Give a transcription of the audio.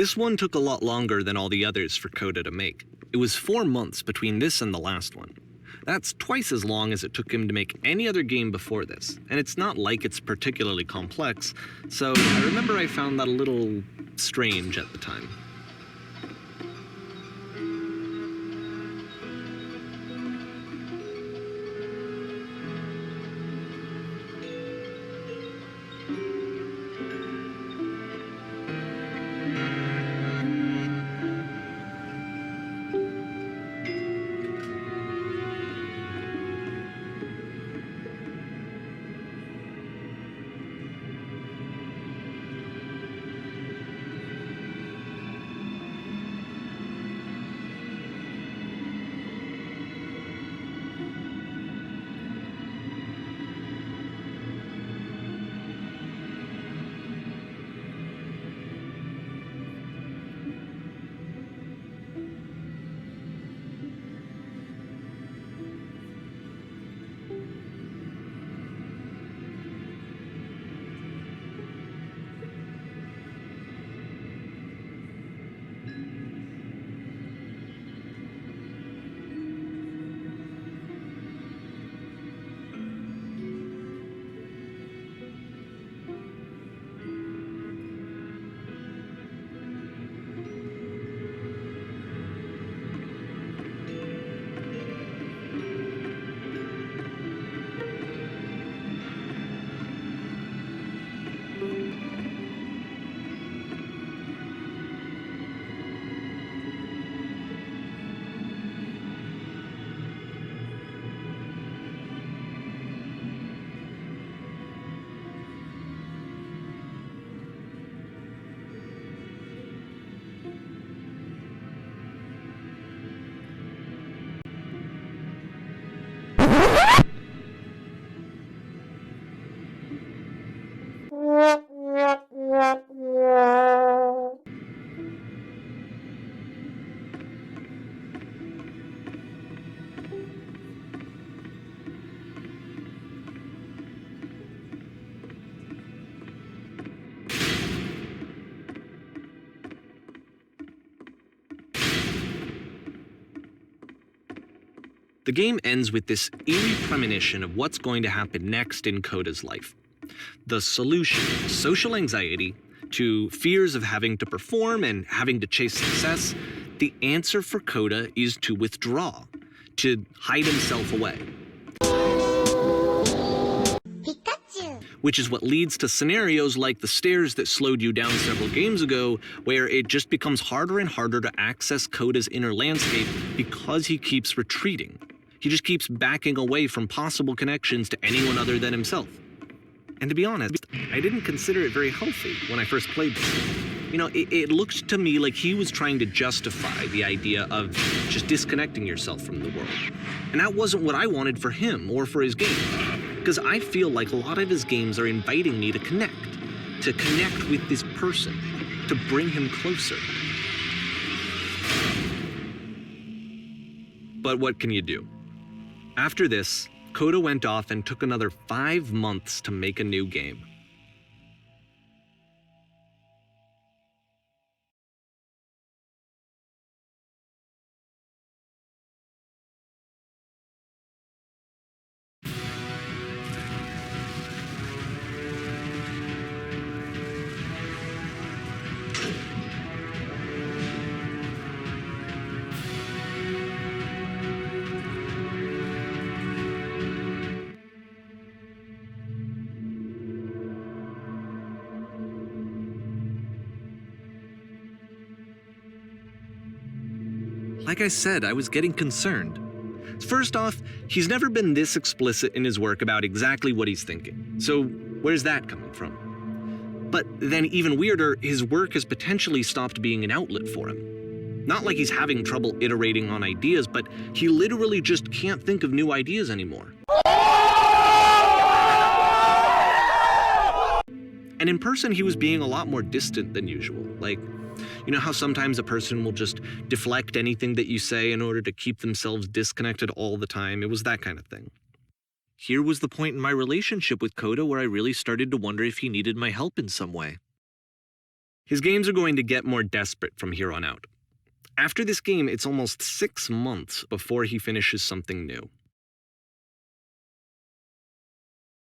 This one took a lot longer than all the others for Coda to make. It was 4 months between this and the last one. That's twice as long as it took him to make any other game before this, and it's not like it's particularly complex, so I remember I found that a little strange at the time. The game ends with this eerie premonition of what's going to happen next in Coda's life. The solution, social anxiety, to fears of having to perform and having to chase success, the answer for Coda is to withdraw, to hide himself away. Which is what leads to scenarios like the stairs that slowed you down several games ago, where it just becomes harder and harder to access Coda's inner landscape because he keeps retreating. He just keeps backing away from possible connections to anyone other than himself. And to be honest, I didn't consider it very healthy when I first played this. You know, it looked to me like he was trying to justify the idea of just disconnecting yourself from the world. And that wasn't what I wanted for him or for his game. Because I feel like a lot of his games are inviting me to connect with this person, to bring him closer. But what can you do? After this, Coda went off and took another 5 months to make a new game. Like I said, I was getting concerned. First off, he's never been this explicit in his work about exactly what he's thinking. So where's that coming from? But then even weirder, his work has potentially stopped being an outlet for him. Not like he's having trouble iterating on ideas, but he literally just can't think of new ideas anymore. And in person, he was being a lot more distant than usual. Like, you know how sometimes a person will just deflect anything that you say in order to keep themselves disconnected all the time? It was that kind of thing. Here was the point in my relationship with Coda where I really started to wonder if he needed my help in some way. His games are going to get more desperate from here on out. After this game, it's almost 6 months before he finishes something new.